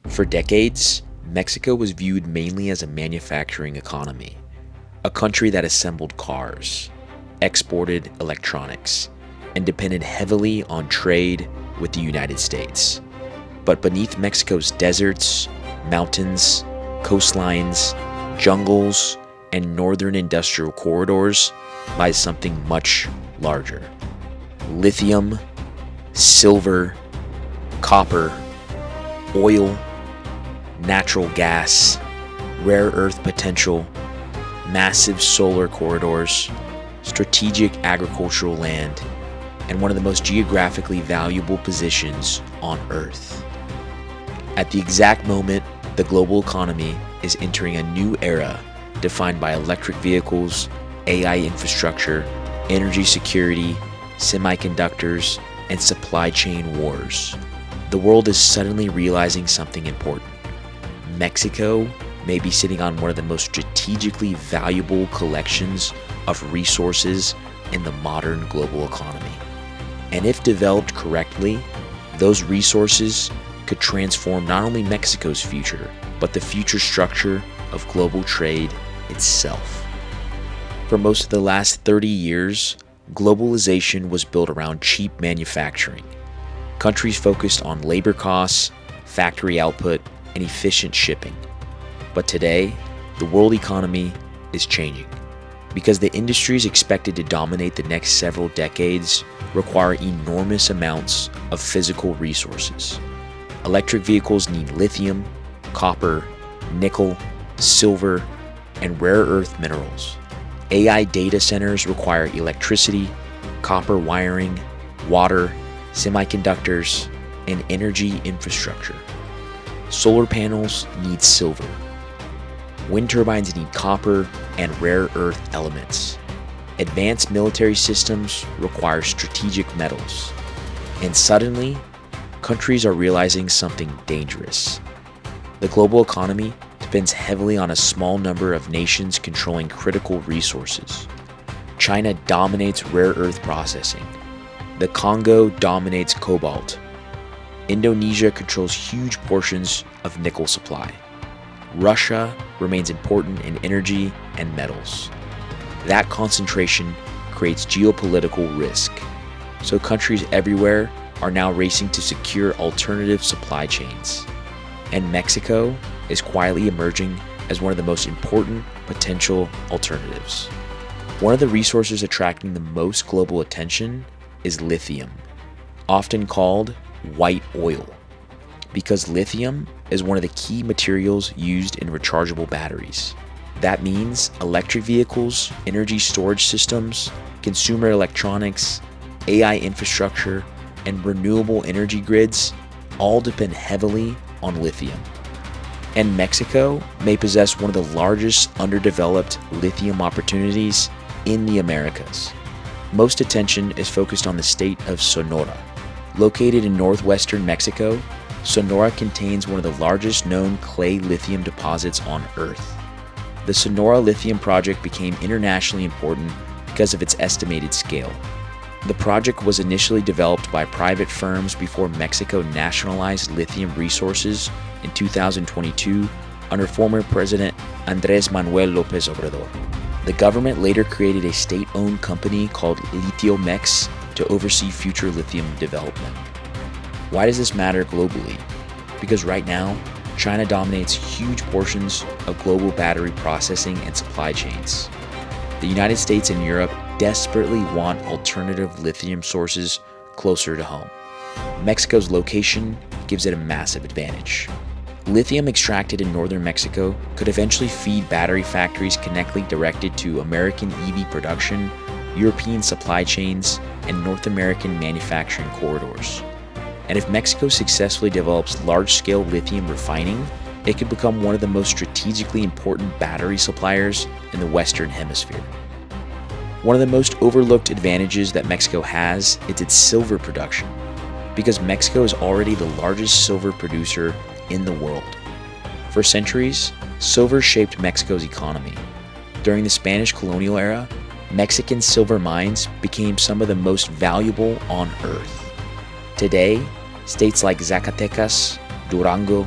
For decades, Mexico was viewed mainly as a manufacturing economy, a country that assembled cars, exported electronics, and depended heavily on trade with the United States. But beneath Mexico's deserts, mountains, coastlines, jungles, and northern industrial corridors lies something much larger. Lithium, silver, copper, oil, natural gas, rare earth potential, massive solar corridors, strategic agricultural land, and one of the most geographically valuable positions on Earth. At the exact moment, the global economy is entering a new era defined by electric vehicles, AI infrastructure, energy security, semiconductors, and supply chain wars. The world is suddenly realizing something important. Mexico may be sitting on one of the most strategically valuable collections of resources in the modern global economy. And if developed correctly, those resources could transform not only Mexico's future, but the future structure of global trade itself. For most of the last 30 years, globalization was built around cheap manufacturing. Countries focused on labor costs, factory output, and efficient shipping. But today, the world economy is changing because the industries expected to dominate the next several decades require enormous amounts of physical resources. Electric vehicles need lithium, copper, nickel, silver, and rare earth minerals. AI data centers require electricity, copper wiring, water, semiconductors, and energy infrastructure. Solar panels need silver. Wind turbines need copper and rare earth elements. Advanced military systems require strategic metals. And suddenly, countries are realizing something dangerous. The global economy depends heavily on a small number of nations controlling critical resources. China dominates rare earth processing. The Congo dominates cobalt. Indonesia controls huge portions of nickel supply. Russia remains important in energy and metals. That concentration creates geopolitical risk. So countries everywhere are now racing to secure alternative supply chains. And Mexico is quietly emerging as one of the most important potential alternatives. One of the resources attracting the most global attention is lithium, often called white oil, because lithium is one of the key materials used in rechargeable batteries. That means electric vehicles, energy storage systems, consumer electronics, AI infrastructure, and renewable energy grids all depend heavily on lithium. And Mexico may possess one of the largest underdeveloped lithium opportunities in the Americas. Most attention is focused on the state of Sonora. Located in northwestern Mexico, Sonora contains one of the largest known clay lithium deposits on Earth. The Sonora Lithium project became internationally important because of its estimated scale. The project was initially developed by private firms before Mexico nationalized lithium resources in 2022 under former President Andrés Manuel López Obrador. The government later created a state-owned company called Lithium to oversee future lithium development. Why does this matter globally? Because right now, China dominates huge portions of global battery processing and supply chains. The United States and Europe desperately want alternative lithium sources closer to home. Mexico's location gives it a massive advantage. Lithium extracted in northern Mexico could eventually feed battery factories connectly directed to American EV production, European supply chains, and North American manufacturing corridors. And if Mexico successfully develops large-scale lithium refining, it could become one of the most strategically important battery suppliers in the Western Hemisphere. One of the most overlooked advantages that Mexico has is its silver production, because Mexico is already the largest silver producer in the world. For centuries, silver shaped Mexico's economy. During the Spanish colonial era, Mexican silver mines became some of the most valuable on Earth. Today, states like Zacatecas, Durango,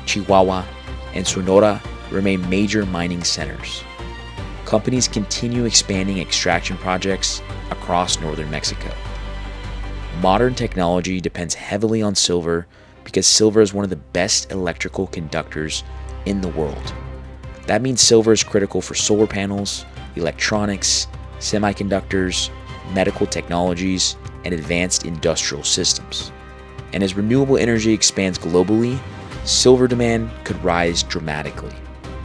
Chihuahua, and Sonora remain major mining centers. Companies continue expanding extraction projects across northern Mexico. Modern technology depends heavily on silver because silver is one of the best electrical conductors in the world. That means silver is critical for solar panels, electronics, semiconductors, medical technologies, and advanced industrial systems. And as renewable energy expands globally, silver demand could rise dramatically.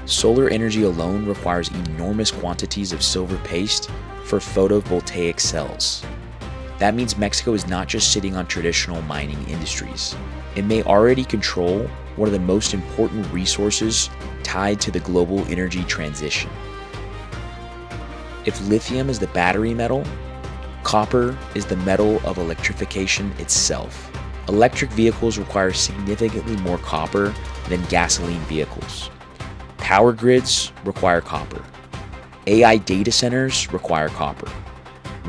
Solar energy alone requires enormous quantities of silver paste for photovoltaic cells. That means Mexico is not just sitting on traditional mining industries. It may already control one of the most important resources tied to the global energy transition. If lithium is the battery metal, copper is the metal of electrification itself. Electric vehicles require significantly more copper than gasoline vehicles. Power grids require copper. AI data centers require copper.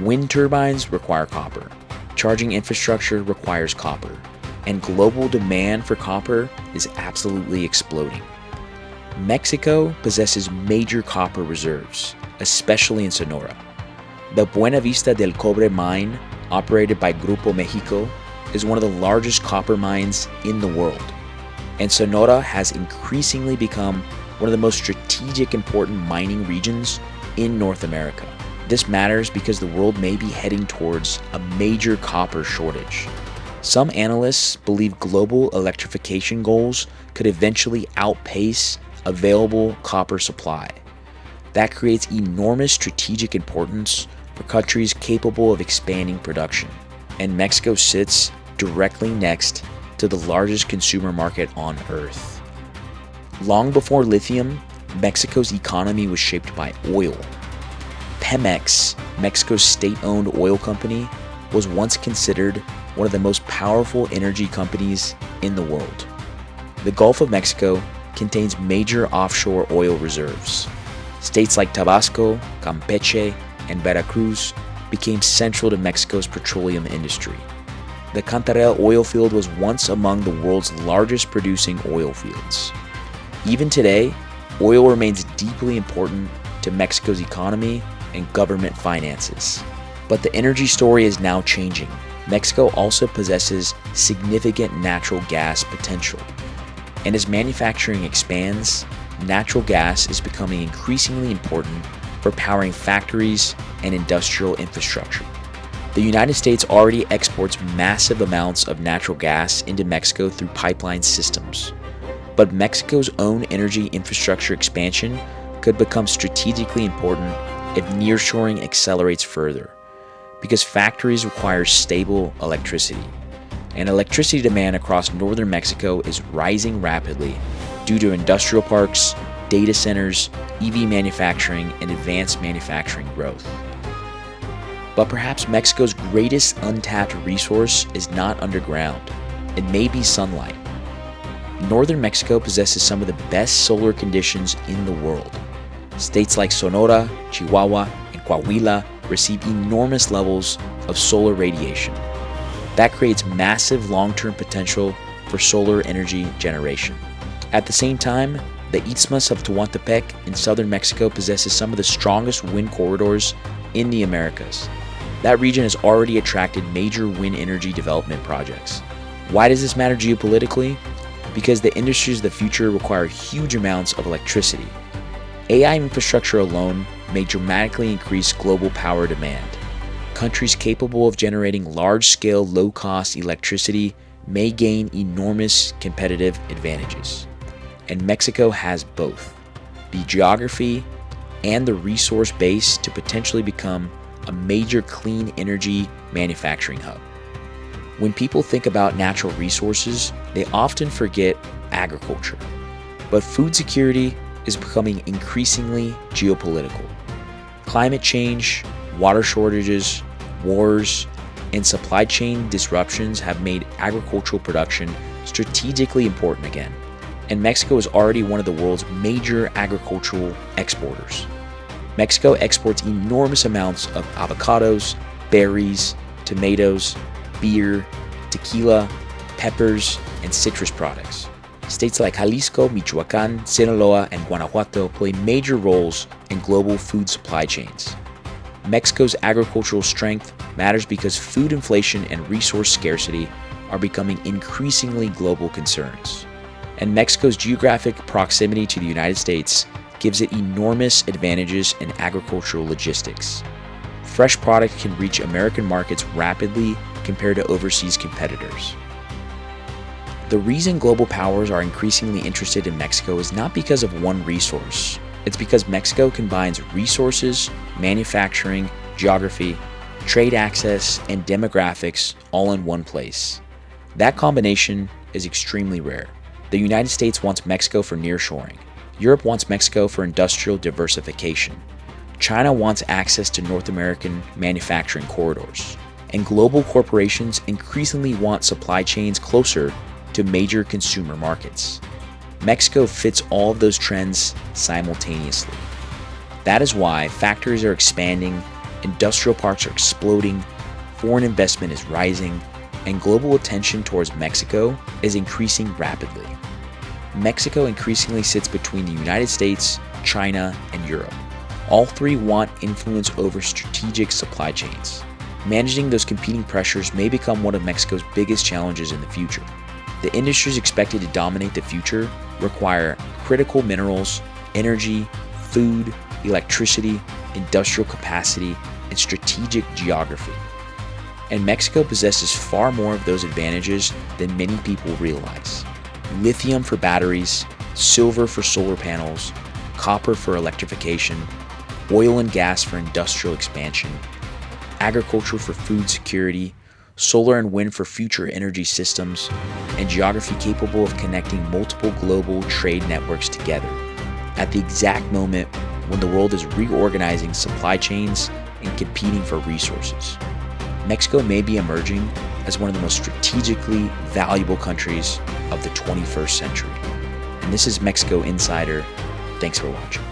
Wind turbines require copper. Charging infrastructure requires copper. And global demand for copper is absolutely exploding. Mexico possesses major copper reserves, especially in Sonora. The Buena Vista del Cobre mine, operated by Grupo Mexico, is one of the largest copper mines in the world. And Sonora has increasingly become one of the most strategic important mining regions in North America. This matters because the world may be heading towards a major copper shortage. Some analysts believe global electrification goals could eventually outpace available copper supply. That creates enormous strategic importance for countries capable of expanding production. And Mexico sits directly next to the largest consumer market on Earth. Long before lithium, Mexico's economy was shaped by oil. Pemex, Mexico's state-owned oil company, was once considered one of the most powerful energy companies in the world. The Gulf of Mexico contains major offshore oil reserves. States like Tabasco, Campeche, and Veracruz became central to Mexico's petroleum industry. The Cantarell oil field was once among the world's largest producing oil fields. Even today, oil remains deeply important to Mexico's economy and government finances. But the energy story is now changing. Mexico also possesses significant natural gas potential. And as manufacturing expands, natural gas is becoming increasingly important for powering factories and industrial infrastructure. The United States already exports massive amounts of natural gas into Mexico through pipeline systems. But Mexico's own energy infrastructure expansion could become strategically important if nearshoring accelerates further, because factories require stable electricity. And electricity demand across northern Mexico is rising rapidly due to industrial parks, data centers, EV manufacturing, and advanced manufacturing growth. But perhaps Mexico's greatest untapped resource is not underground. It may be sunlight. Northern Mexico possesses some of the best solar conditions in the world. States like Sonora, Chihuahua, and Coahuila receive enormous levels of solar radiation. That creates massive long-term potential for solar energy generation. At the same time, the Istmus of Tehuantepec in southern Mexico possesses some of the strongest wind corridors in the Americas. That region has already attracted major wind energy development projects. Why does this matter geopolitically? Because the industries of the future require huge amounts of electricity. AI infrastructure alone may dramatically increase global power demand. Countries capable of generating large-scale, low-cost electricity may gain enormous competitive advantages. And Mexico has both the geography and the resource base to potentially become a major clean energy manufacturing hub. When people think about natural resources, they often forget agriculture. But food security is becoming increasingly geopolitical. Climate change, water shortages, wars, and supply chain disruptions have made agricultural production strategically important again. And Mexico is already one of the world's major agricultural exporters. Mexico exports enormous amounts of avocados, berries, tomatoes, beer, tequila, peppers, and citrus products. States like Jalisco, Michoacán, Sinaloa, and Guanajuato play major roles in global food supply chains. Mexico's agricultural strength matters because food inflation and resource scarcity are becoming increasingly global concerns. And Mexico's geographic proximity to the United States gives it enormous advantages in agricultural logistics. Fresh product can reach American markets rapidly compared to overseas competitors. The reason global powers are increasingly interested in Mexico is not because of one resource. It's because Mexico combines resources, manufacturing, geography, trade access, and demographics all in one place. That combination is extremely rare. The United States wants Mexico for nearshoring. Europe wants Mexico for industrial diversification. China wants access to North American manufacturing corridors. And global corporations increasingly want supply chains closer to major consumer markets. Mexico fits all of those trends simultaneously. That is why factories are expanding, industrial parks are exploding, foreign investment is rising, and global attention towards Mexico is increasing rapidly. Mexico increasingly sits between the United States, China, and Europe. All three want influence over strategic supply chains. Managing those competing pressures may become one of Mexico's biggest challenges in the future. The industries expected to dominate the future require critical minerals, energy, food, electricity, industrial capacity, and strategic geography. And Mexico possesses far more of those advantages than many people realize. Lithium for batteries, silver for solar panels, copper for electrification, oil and gas for industrial expansion, agriculture for food security, solar and wind for future energy systems, and geography capable of connecting multiple global trade networks together at the exact moment when the world is reorganizing supply chains and competing for resources. Mexico may be emerging as one of the most strategically valuable countries of the 21st century. And this is Mexico Insider. Thanks for watching.